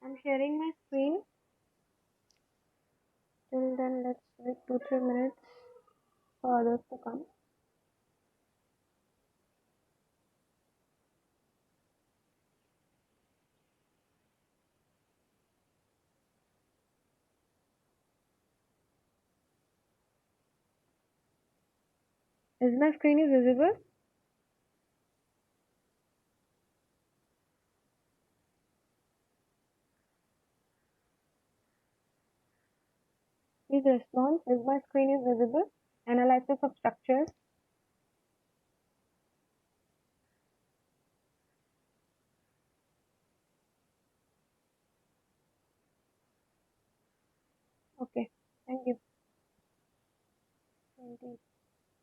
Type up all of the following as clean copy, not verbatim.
I'm sharing my screen. Till then, let's wait 2-3 minutes for others to come. Is my screen is visible? Please respond. Is my screen is visible? Analysis of structures. Okay. Thank you. 20,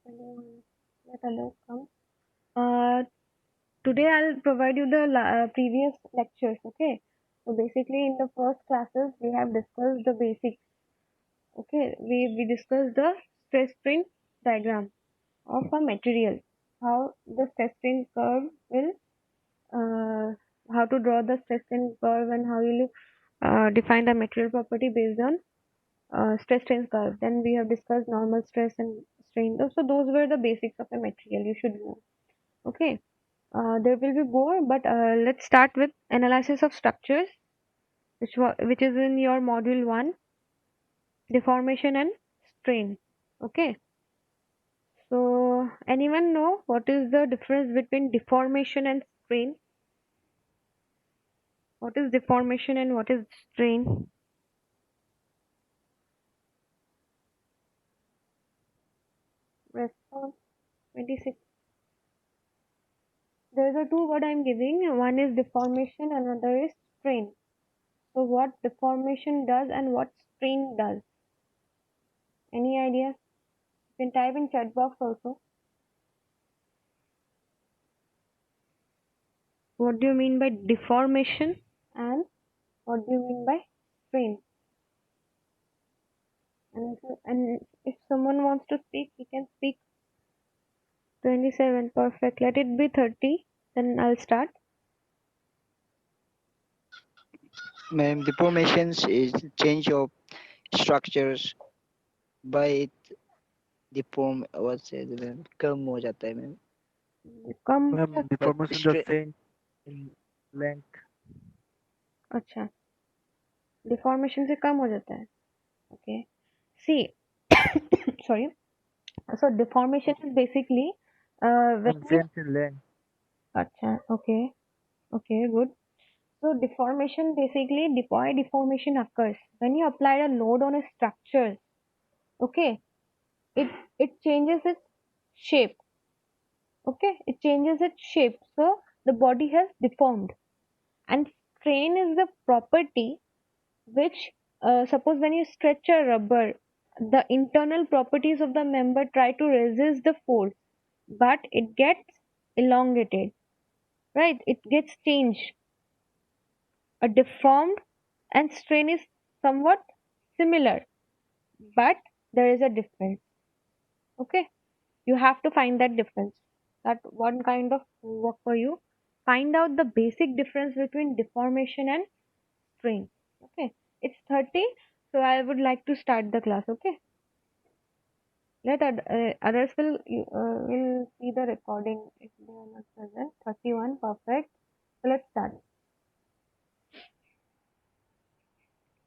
21. Let others come. Uh, Today I'll provide you the previous lectures. Okay. So basically, in the first classes, we have discussed the basics. Okay. We discussed the stress strain diagram of a material, how the stress strain curve will, uh, how to draw the stress strain curve, and how you define the material property based on stress strain curve. Then we have discussed normal stress and strain. So those were the basics of a material you should know. Okay. There will be more, but let's start with analysis of structures, which is in your module one, deformation and strain. Okay. So, anyone know what is the difference between deformation and strain? What is deformation and what is strain? Response 26. There's a two word I'm giving. One is deformation, another is strain. So, what deformation does and what strain does? Any idea? You can type in chat box also. What do you mean by deformation and what do you mean by strain? And if someone wants to speak, he can speak. 27, perfect. Let it be 30. Then I'll start. Ma'am, deformations is change of structures by it deform what's it ma'am कम हो जाता है ma'am Come. Ma'am, but deformation the straight change in length. अच्छा, deformation से कम हो जाता है. Okay. See, sorry. So deformation is basically when Ma'am, you. change in length. अच्छा, okay, okay, good. So deformation basically why deformation occurs when you apply a load on a structure. Okay, it changes its shape. Okay, it changes its shape. So the body has deformed. And strain is the property which, suppose when you stretch a rubber, the internal properties of the member try to resist the force, but it gets elongated, right? It gets changed. A deformed and strain is somewhat similar, but there is a difference. Okay, you have to find that difference. That one kind of work for you. Find out the basic difference between deformation and strain. Okay, it's 30, so I would like to start the class. Okay, others will see the recording if they are not present. 31, perfect. So let's start.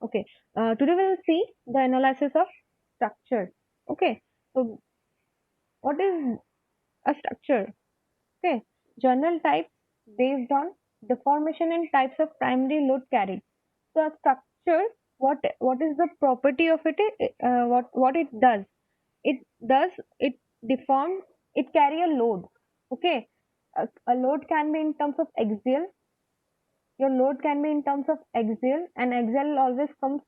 Okay, today we will see the analysis of structure. Okay, so what is a structure? Okay, general types based on deformation and types of primary load carried. So a structure, what is the property of it? What it does? It does it deform. It carry a load. Okay, a load can be in terms of axial. Your load can be in terms of axial, and axial always comes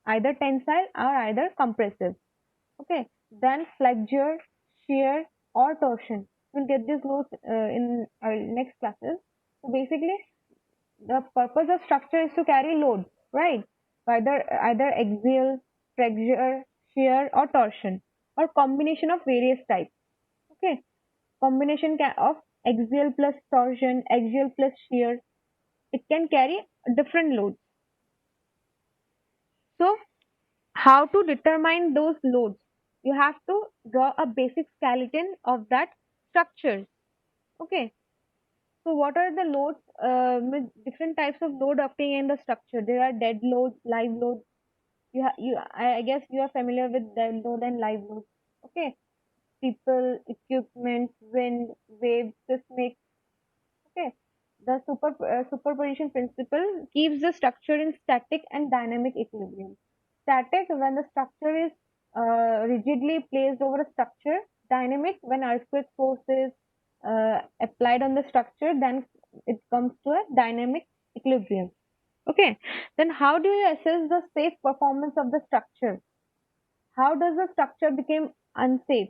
either tensile or either compressive. Okay, then flexure, shear, or torsion. We'll get these notes in our next classes. So basically, the purpose of structure is to carry load, right? Either axial, flexure, shear, or torsion, or combination of various types. Okay, of axial plus torsion, axial plus shear. It can carry different loads. So, how to determine those loads? You have to draw a basic skeleton of that structure. Okay. So, what are the loads? With different types of load obtained in the structure. There are dead loads, live loads. I guess you are familiar with dead load and live load. Okay. People, equipment, wind, waves, seismic. Okay. The superposition principle keeps the structure in static and dynamic equilibrium. Static when the structure is rigidly placed over a structure. Dynamic when earthquake forces applied on the structure, then it comes to a dynamic equilibrium. Okay. Then how do you assess the safe performance of the structure? How does the structure become unsafe?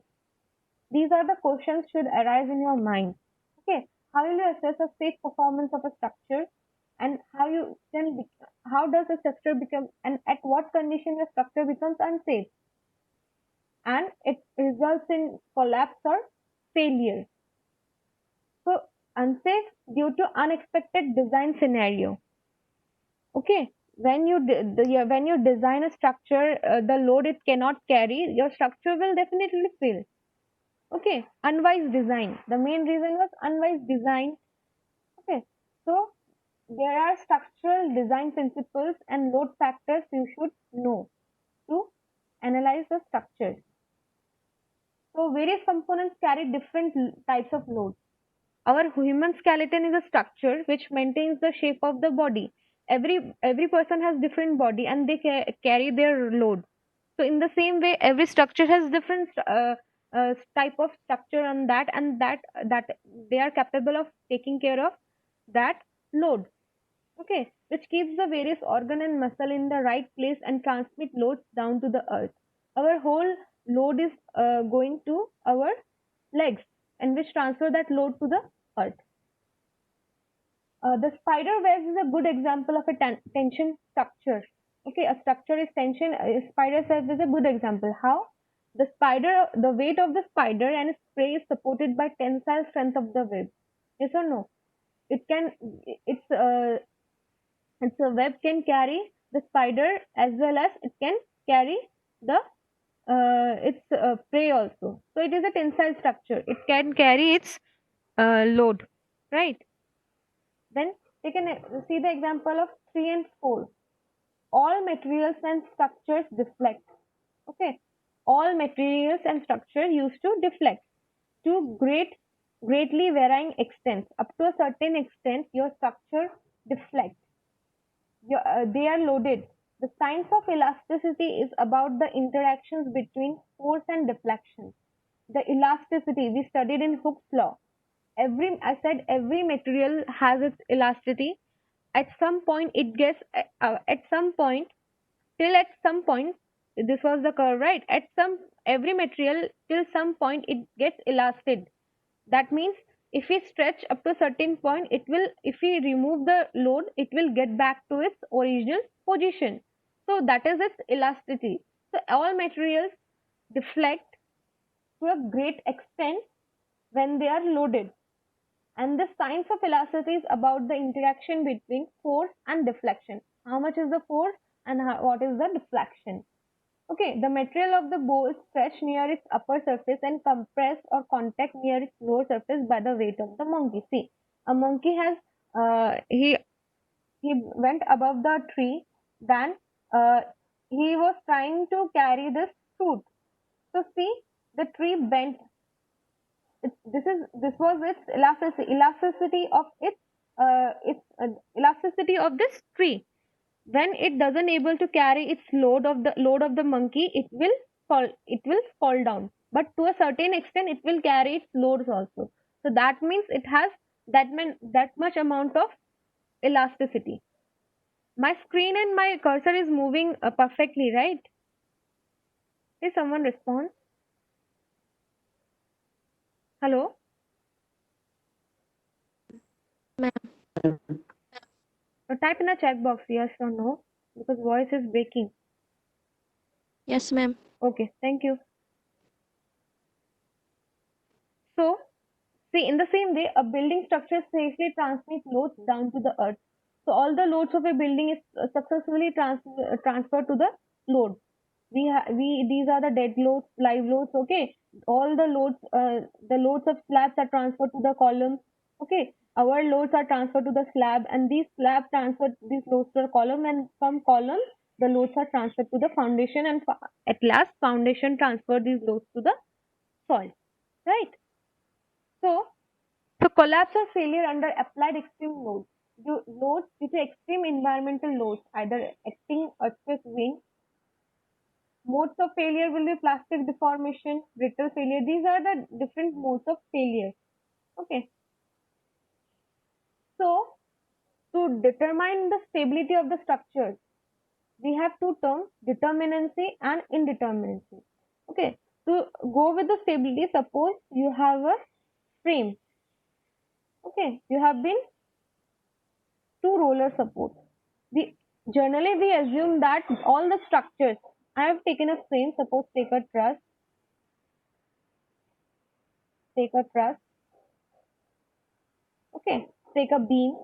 These are the questions should arise in your mind. Okay, how will you assess the safe performance of a structure, and how does a structure become, and at what condition the structure becomes unsafe, and it results in collapse or failure. So unsafe due to unexpected design scenario. Okay, when you design a structure, the load it cannot carry, your structure will definitely fail. Okay, unwise design. The main reason was unwise design. Okay, so there are structural design principles and load factors you should know to analyze the structure. So various components carry different types of loads. Our human skeleton is a structure which maintains the shape of the body. Every person has different body and they carry their load. So in the same way, every structure has different type of structure on that, and that they are capable of taking care of that load. Okay, which keeps the various organ and muscle in the right place and transmit loads down to the earth. Our whole load is going to our legs, and which transfer that load to the earth. The spider webs is a good example of a tension structure. Okay, a structure is tension. A spider web is a good example. How? The weight of the spider and its prey is supported by tensile strength of the web. Yes or no? It can. It's its a web can carry the spider as well as it can carry the its prey also. So it is a tensile structure. It can carry its load, right? Then we can see the example of 3 and 4. All materials and structures deflect. Okay. All materials and structure used to deflect to greatly varying extents. Up to a certain extent, your structure deflects. They are loaded. The science of elasticity is about the interactions between force and deflection. The elasticity we studied in Hooke's law. I said every material has its elasticity. At some point it gets at some point till at some point this was the curve, right? At some every material till some point it gets elastic. That means if we stretch up to a certain point, it will, if we remove the load, it will get back to its original position. So that is its elasticity. So all materials deflect to a great extent when they are loaded. And the science of elasticity is about the interaction between force and deflection. How much is the force and what is the deflection? Okay, the material of the bow is stretched near its upper surface and compressed or contact near its lower surface by the weight of the monkey. See, a monkey has uh, he he went above the tree, then uh, he was trying to carry this fruit. So see, the tree bent. This was its elasticity of its elasticity of this tree. When it doesn't able to carry its load of the monkey, it will fall down, but to a certain extent it will carry its loads also. So that means it has that much amount of elasticity. My screen and my cursor is moving perfectly, right? Is someone respond? Hello. Ma'am. Type in a chat box yes or no, because voice is breaking. Yes, ma'am. Okay, thank you. So see, in the same way, a building structure safely transmits loads down to the earth. So all the loads of a building is successfully transferred to the load. These are the dead loads, live loads. Okay, all the loads of slabs are transferred to the column. Okay, our loads are transferred to the slab, and these slab transferred these loads to the column, and from column the loads are transferred to the foundation, and at last foundation transfer these loads to the soil. Right. So collapse or failure under applied extreme loads. Loads due to extreme environmental loads, either acting earthquake wind. Modes of failure will be plastic deformation, brittle failure. These are the different modes of failure. Okay. So to determine the stability of the structure, we have two terms, determinacy and indeterminacy. Okay. To go with the stability, suppose you have a frame. Okay. You have been two roller supports. Generally we assume that all the structures, I have taken a frame, suppose take a truss, okay, take a beam.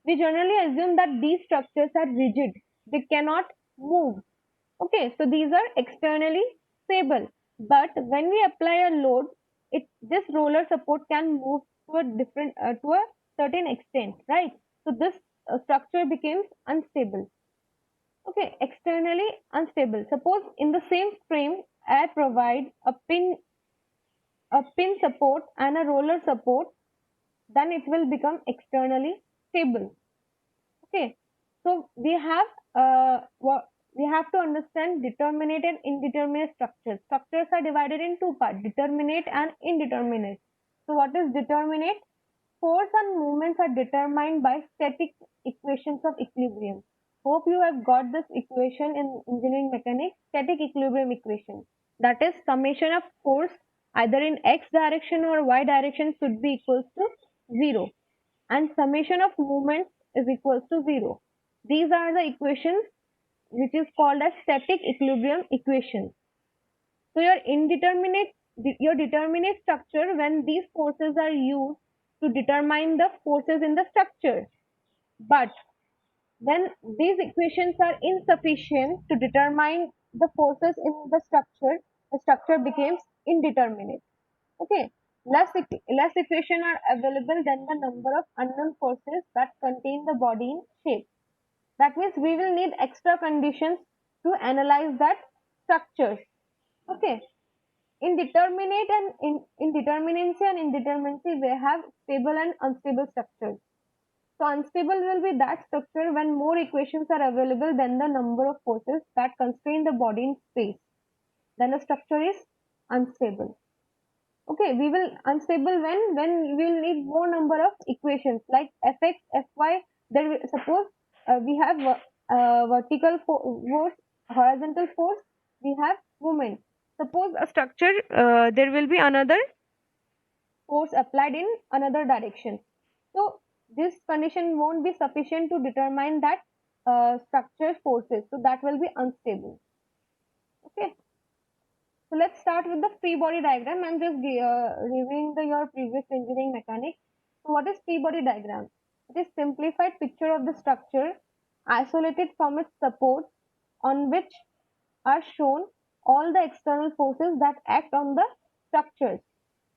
We generally assume that these structures are rigid, they cannot move. Okay, so these are externally stable. But when we apply a load, this roller support can move to a certain extent, right? So this structure becomes unstable. Okay, externally unstable. Suppose in the same frame I provide a pin support and a roller support, then it will become externally stable. Okay, so we have to understand determinate and indeterminate structures. Structures are divided in two parts, determinate and indeterminate. So what is determinate? Force and movements are determined by static equations of equilibrium. Hope you have got this equation in engineering mechanics, static equilibrium equation. That is summation of force either in x direction or y direction should be equals to 0, and summation of movements is equals to 0. These are the equations which is called as static equilibrium equations. So your determinate structure when these forces are used to determine the forces in the structure. But when these equations are insufficient to determine the forces in the structure becomes indeterminate. Okay, less equations are available than the number of unknown forces that contain the body in shape. That means we will need extra conditions to analyze that structure. Okay, indeterminate and indeterminacy and indeterminacy, we have stable and unstable structures. So unstable will be that structure when more equations are available than the number of forces that constrain the body in space. Then the structure is unstable. Okay, we will unstable when we will need more number of equations like fx, fy. Suppose we have vertical force, horizontal force, we have moment. Suppose a structure, there will be another force applied in another direction. So this condition won't be sufficient to determine that structure forces. So that will be unstable. Okay. So let's start with the free body diagram. I'm just reviewing your previous engineering mechanics. So what is free body diagram? It is simplified picture of the structure isolated from its support on which are shown all the external forces that act on the structures.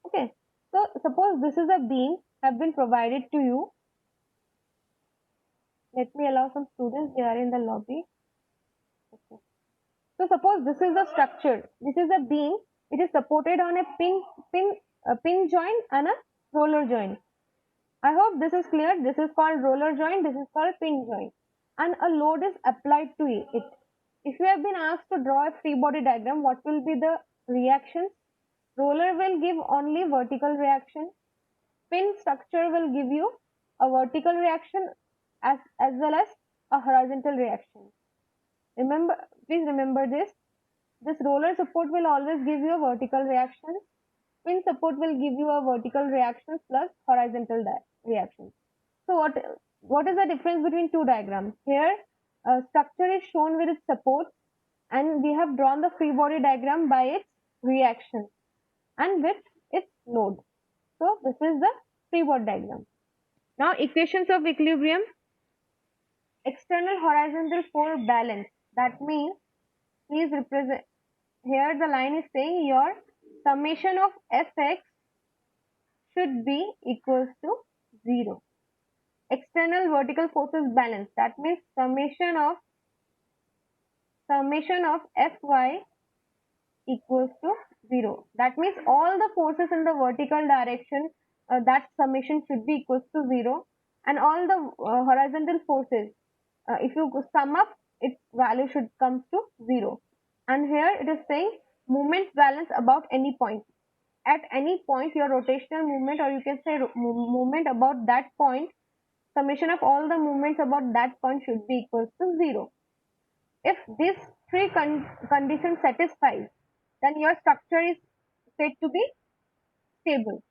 Okay. So suppose this is a beam have been provided to you. Let me allow some students, they are in the lobby. Okay. So suppose this is the structure. This is a beam. It is supported on a pin joint and a roller joint. I hope this is clear. This is called roller joint. This is called pin joint. And a load is applied to it. If you have been asked to draw a free body diagram, what will be the reactions? Roller will give only vertical reaction. Pin structure will give you a vertical reaction as well as a horizontal reaction. Please remember this. This roller support will always give you a vertical reaction. Pin support will give you a vertical reaction plus horizontal reaction. So what is the difference between two diagrams? Here, a structure is shown with its support, and we have drawn the free body diagram by its reaction and with its load. So this is the free body diagram. Now equations of equilibrium. external horizontal force balance. That means, please represent, here the line is saying your summation of Fx should be equals to 0. External vertical forces balance. That means summation of Fy equals to 0. That means all the forces in the vertical direction, that summation should be equals to 0, and all the horizontal forces, if you sum up, its value should come to 0. And here it is saying movement balance about any point. At any point, your rotational movement, or you can say movement about that point, summation of all the movements about that point should be equals to 0. If these three conditions satisfied, then your structure is said to be stable.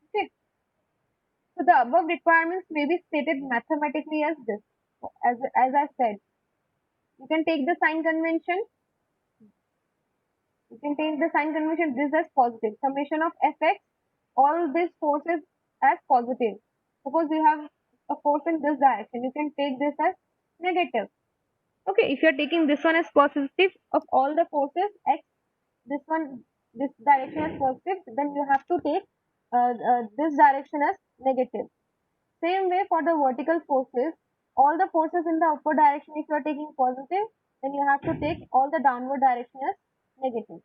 Okay. So the above requirements may be stated mathematically as this. As I said, you can take the sign convention. You can take the sign convention this as positive. Summation of Fx, all these forces as positive. Suppose you have a force in this direction, you can take this as negative. Okay, if you are taking this one as positive of all the forces x, this one, this direction as positive, then you have to take this direction as negative. Same way for the vertical forces, all the forces in the upward direction, if you are taking positive, then you have to take all the downward direction as negative.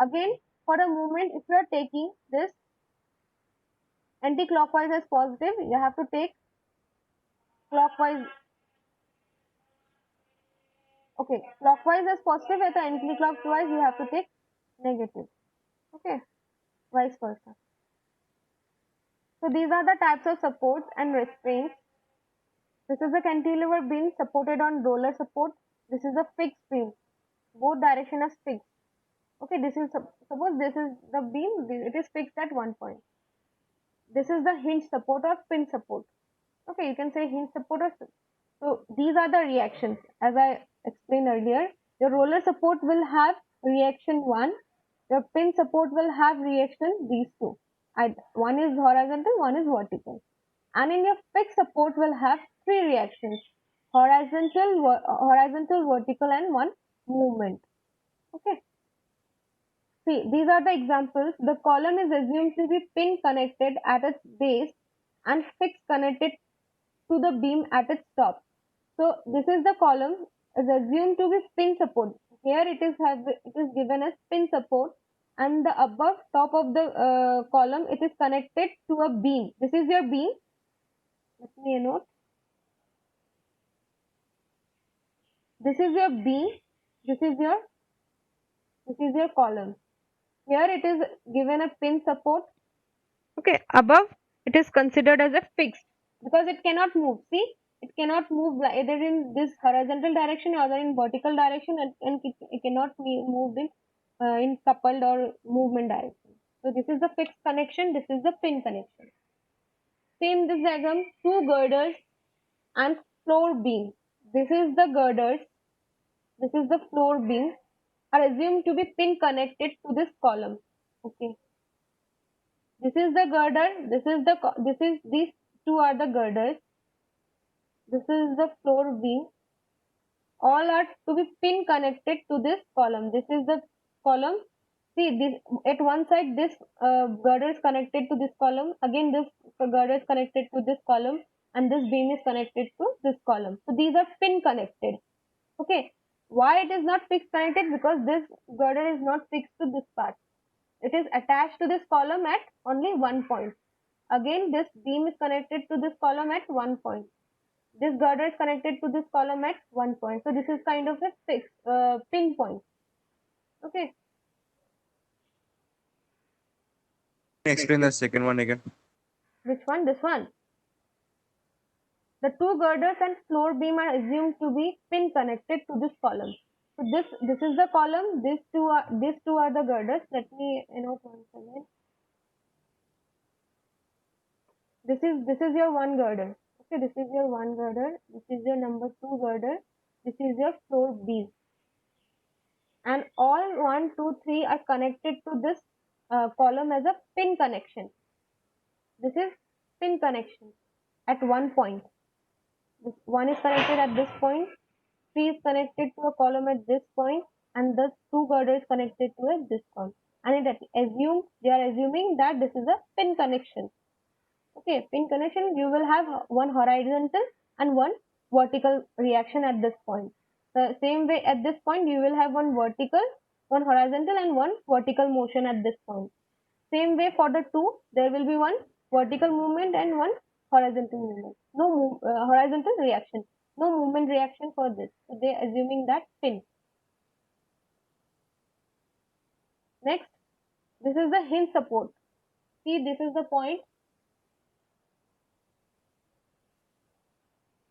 Again, for a movement, if you are taking this anti-clockwise as positive, you have to take clockwise. Okay, clockwise as positive, at the anti-clockwise you have to take negative. Okay, vice versa. So these are the types of supports and restraints. This is a cantilever beam supported on roller support. This is a fixed beam. Both direction is fixed. Okay, this is suppose this is the beam. It is fixed at one point. This is the hinge support or pin support. Okay, you can say hinge support or. So these are the reactions. As I explained earlier, your roller support will have reaction 1. Your pin support will have reaction these two. One is horizontal, one is vertical. And in your fixed support will have 3 reactions: horizontal, vertical, and one movement. Okay. See, these are the examples. The column is assumed to be pin connected at its base and fixed connected to the beam at its top. So this is the column is assumed to be pin support. Here it is given as pin support, and the above top of the column, it is connected to a beam. This is your beam. Let me note. This is your beam. This is your column. Here it is given a pin support. Okay, above it is considered as a fixed because it cannot move. See, it cannot move either in this horizontal direction or in vertical direction, and it cannot be moved in coupled or movement direction. So this is the fixed connection. This is the pin connection. Same this diagram, two girders and floor beam. This is the girders. This is the floor beam are assumed to be pin connected to this column. Okay. This is the girder. These two are the girders. This is the floor beam. All are to be pin connected to this column. This is the column. See, this at one side this girder is connected to this column. Again, this girder is connected to this column, and this beam is connected to this column. So these are pin connected. Okay. Why it is not fixed connected? Because this girder is not fixed to this part. It is attached to this column at only one point. Again, this beam is connected to this column at one point. This girder is connected to this column at one point. So this is kind of a fixed pin point. Okay. Explain the second one again. Which one? This one. The two girders and floor beam are assumed to be pin connected to this column. So this is the column. These two are the girders. Let me note once again. This is your one girder. Okay, this is your one girder. This is your number 2 girder. This is your floor beam. And all 1, 2, 3 are connected to this column as a pin connection. This is pin connection at one point. One is connected at this point, 3 is connected to a column at this point, and the 2 girder is connected to at this point. And they are assuming that this is a pin connection. Okay, pin connection, you will have one horizontal and one vertical reaction at this point. The same way at this point, you will have one vertical, one horizontal, and one vertical motion at this point. Same way for the two, there will be one vertical movement and one horizontal movement. No horizontal reaction. No movement reaction for this. So they are assuming that pin. Next, this is the hinge support. See, this is the point.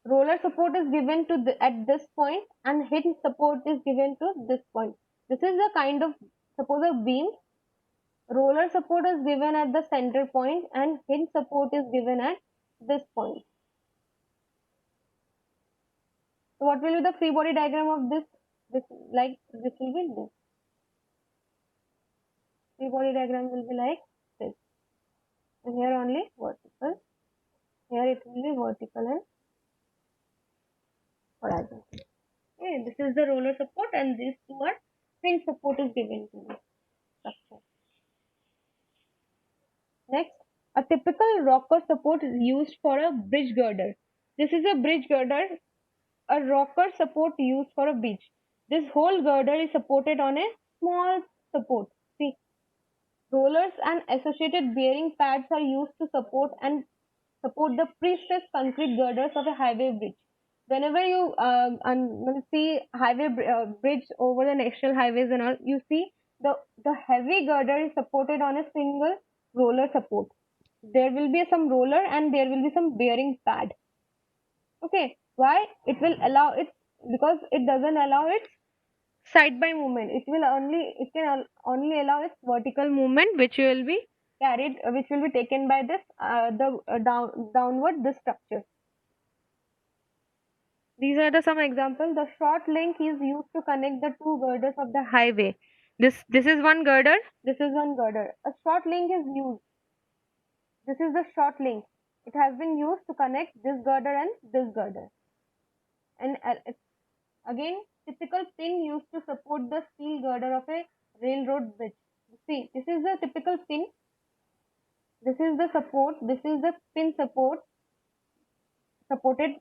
Roller support is given to at this point, and hinge support is given to this point. This is the kind of, suppose a beam. Roller support is given at the center point, and hinge support is given at this point. So what will be the free body diagram of this? This will be this. Free body diagram will be like this. And here only vertical. Here it will be vertical and horizontal. Okay, this is the roller support, and these two are hinge support is given to this structure. Next, a typical rocker support is used for a bridge girder. This is a bridge girder, a rocker support used for a bridge. This whole girder is supported on a small support. See, rollers and associated bearing pads are used to support the pre-stressed concrete girders of a highway bridge. Whenever you see highway bridge over the national highways and all, you see the heavy girder is supported on a single roller support. There will be some roller and there will be some bearing pad. Okay, why? It will allow it, because it doesn't allow its side by movement. It can only allow its vertical movement, which will be which will be taken by this downward this structure. These are the some examples. The short link is used to connect the two girders of the highway. This is one girder. This is one girder. A short link is used. This is the short link. It has been used to connect this girder and this girder. And again, typical pin used to support the steel girder of a railroad bridge. See, this is the typical pin. This is the support. This is the pin support. Supported.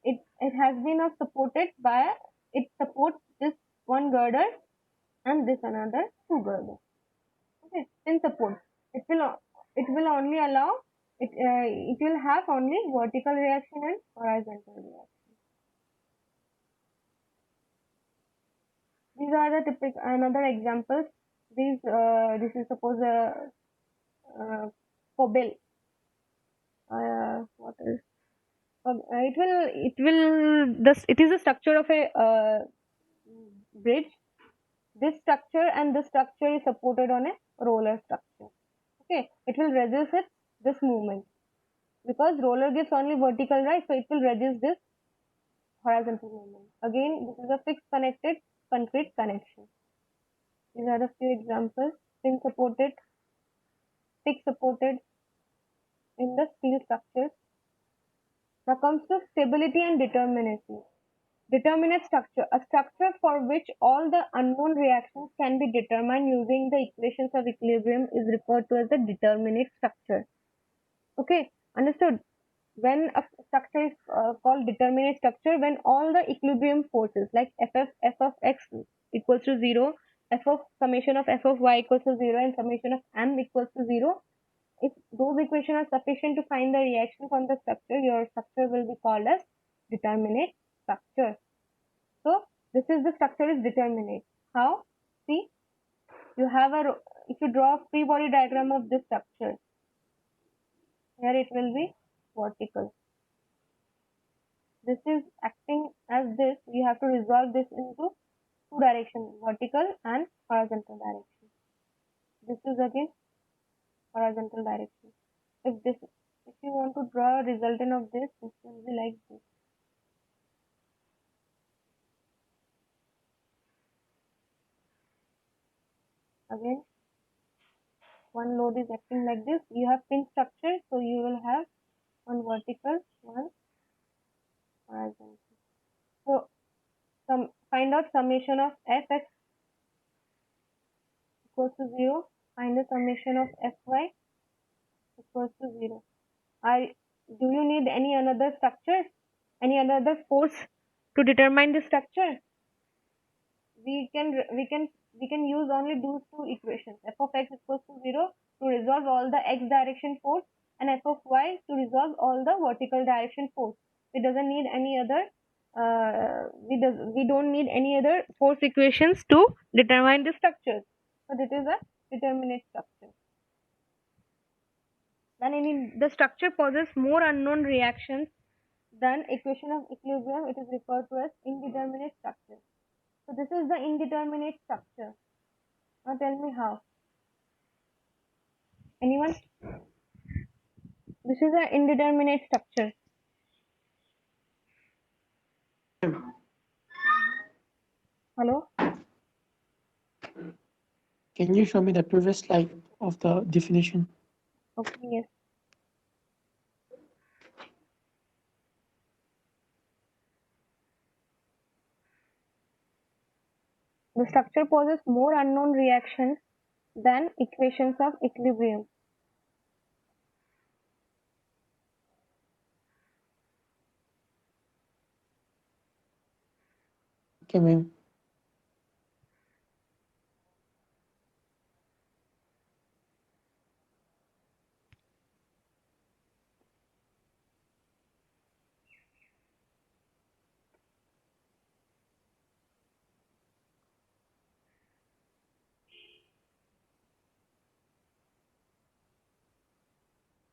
It has been supported by. It supports this one girder and this another two girder. Okay, pin support. It will only allow it. It will have only vertical reaction and horizontal reaction. These are the typical another examples. This is suppose a cobble. What else? It is a structure of a bridge. This structure and this structure is supported on a roller structure. Okay, it will resist this movement because roller gives only vertical, right? So it will resist this horizontal movement. Again, this is a fixed connected concrete connection. These are the few examples. Pin supported, stick supported in the steel structures. Now comes to stability and determinacy. Determinate structure. A structure for which all the unknown reactions can be determined using the equations of equilibrium is referred to as the determinate structure. Okay, understood? When a structure is called determinate structure, when all the equilibrium forces like f of x equals to 0, f of summation of f of y equals to 0, and summation of m equals to 0, if those equations are sufficient to find the reaction from the structure, your structure will be called as determinate structure. So this is the structure is determinate. How? See, you have if you draw a free body diagram of this structure, here it will be vertical. This is acting as this. You have to resolve this into two directions, vertical and horizontal direction. This is again horizontal direction. If you want to draw a resultant of this will be like this. Again, one load is acting like this. You have pin structure, so you will have one vertical, one Find out summation of fx equals to 0. Find the summation of fy equals to 0. Do you need any another structure, any another force to determine the structure? We can use only those two equations. F of x equals to 0 to resolve all the x direction force, and f of y to resolve all the vertical direction force. We doesn't need any other. We don't need any other force equations to determine the structures. So this is a determinate structure. Then the structure possesses more unknown reactions than equation of equilibrium. It is referred to as indeterminate structure. So this is the indeterminate structure. Now tell me how. Anyone? This is an indeterminate structure. Hello? Can you show me the previous slide of the definition? Okay, yes. The structure possesses more unknown reactions than equations of equilibrium. Okay, ma'am.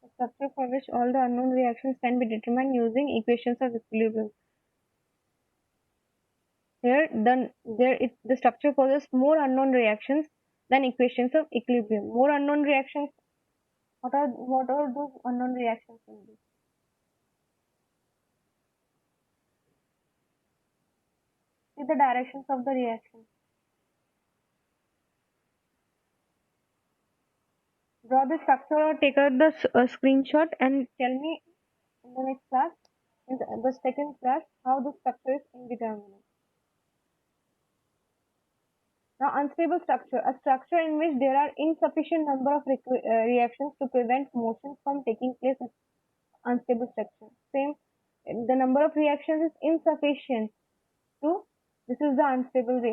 A structure for which all the unknown reactions can be determined using equations of equilibrium. Here, the structure possesses more unknown reactions than equations of equilibrium. More unknown reactions. What are those unknown reactions will be? See the directions of the reaction. Draw the structure or take out the screenshot and tell me in the next class, in the second class, how the structure is indeterminate. Now, unstable structure, a structure in which there are insufficient number of reactions to prevent motion from taking place is unstable structure. Same, the number of reactions is insufficient to, this is the unstable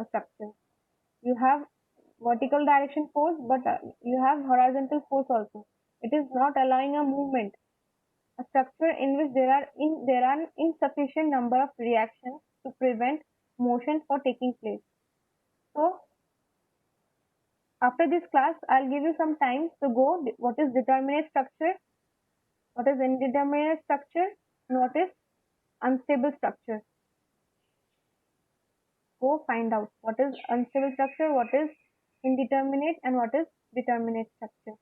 structure. You have vertical direction force, but you have horizontal force also. It is not allowing a movement. A structure in which there are insufficient number of reactions to prevent motion for taking place. So after this class, I'll give you some time to go what is determinate structure, what is indeterminate structure, and what is unstable structure. Go find out what is unstable structure, what is indeterminate, and what is determinate structure.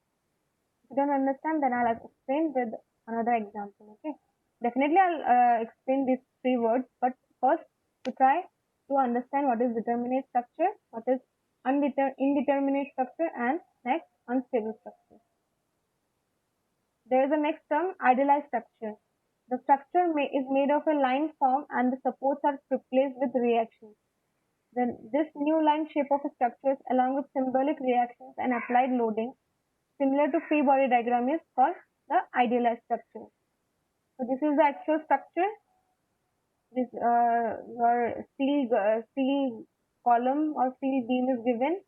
If you don't understand, then I'll explain with another example. Okay, definitely I'll explain these three words, but first to try to understand what is determinate structure, what is indeterminate structure, and next unstable structure. There is a next term, idealized structure. The structure is made of a line form and the supports are replaced with reactions. Then this new line shape of a structure along with symbolic reactions and applied loading similar to free body diagram is called the idealized structure. So this is the actual structure. This your steel column or steel beam is given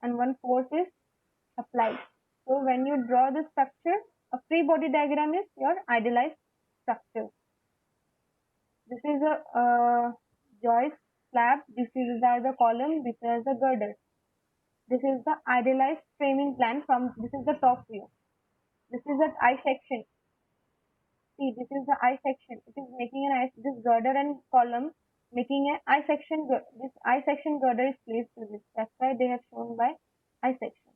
and one force is applied. So when you draw the structure, a free body diagram is your idealized structure. This is a joist slab. This is the column. This is the girder. This is the idealized framing plan from, this is the top view. This is the I section. See, this is the I section. It is making an this girder and column making an I section. This I section girder is placed to this. That's why they have shown by I section.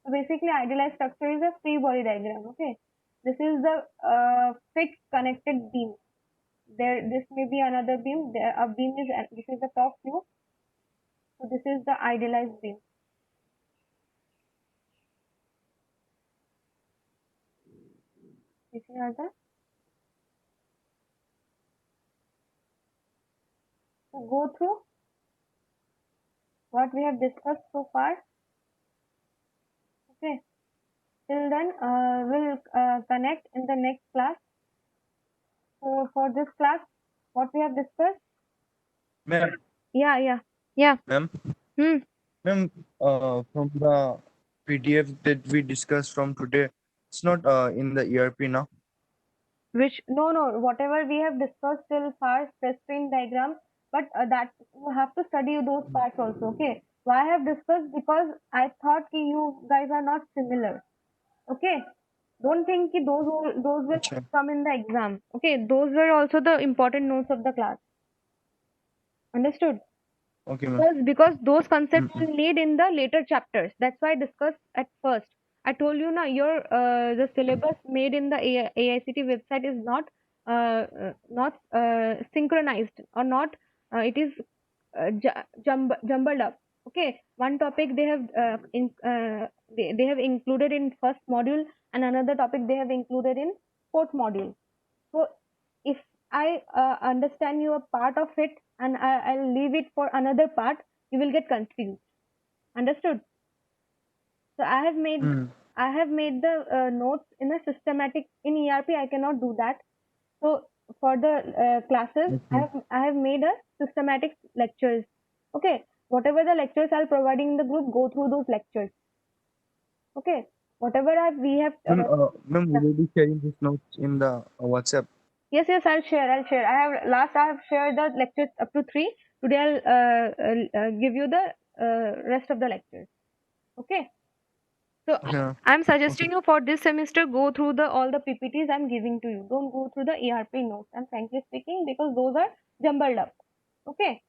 So basically, idealized structure is a free body diagram. Okay, this is the fixed connected beam. This may be another beam. A beam is, this is the top view. So this is the idealized beam. This is the to go through what we have discussed so far. Okay. Till then, we'll connect in the next class. So for this class, what we have discussed? Ma'am, Yeah. ma'am, Hmm. ma'am, from the PDF that we discussed from today, it's not in the ERP now. Which no, whatever we have discussed till far, stress strain diagram, but that you have to study those parts also. Okay. Why I have discussed? Because I thought ki you guys are not similar. Okay. Don't think ki those will Acha. come in the exam. Okay. Those were also the important notes of the class. Understood? Okay, ma'am. Because those concepts Mm-mm. will need in the later chapters. That's why I discussed at first. I told you now your the syllabus made in the AICT website is not synchronized or not. It is jumbled up. Okay, one topic they have they have included in first module, and another topic they have included in fourth module. So if I understand you a part of it and I'll leave it for another part, you will get confused. Understood? So Mm. I have made the notes in a systematic. In ERP, I cannot do that. So for the classes, Okay. I have made a systematic lectures. Okay, whatever the lectures I'll providing in the group, go through those lectures. Okay, whatever we have. Ma'am, Yeah. will you be sharing these notes in the WhatsApp? Yes, I'll share. I have shared the lectures up to 3. Today I'll give you the rest of the lectures. Okay. So Okay, ma'am. I'm Okay. suggesting you for this semester go through the all the PPTs I'm giving to you. Don't go through the ERP notes. I'm frankly speaking because those are jumbled up. Okay.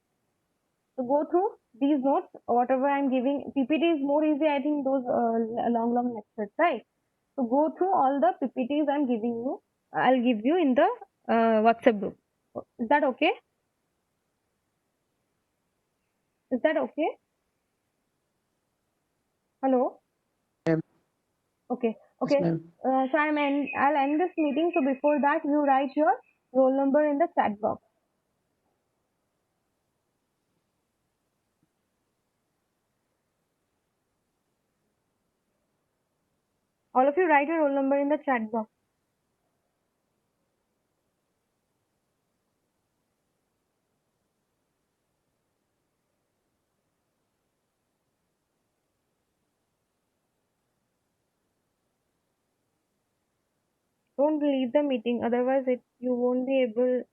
So go through these notes. Whatever I'm giving, PPT is more easy. I think those long lectures, right? So go through all the PPTs I'm giving you. I'll give you in the WhatsApp group. Is that okay? Is that okay? Hello? Ma'am. Okay. Yes, Okay. ma'am. So I'll end this meeting. So before that, you write your roll number in the chat box. All of you write your roll number in the chat box. Don't leave the meeting. Otherwise, you won't be able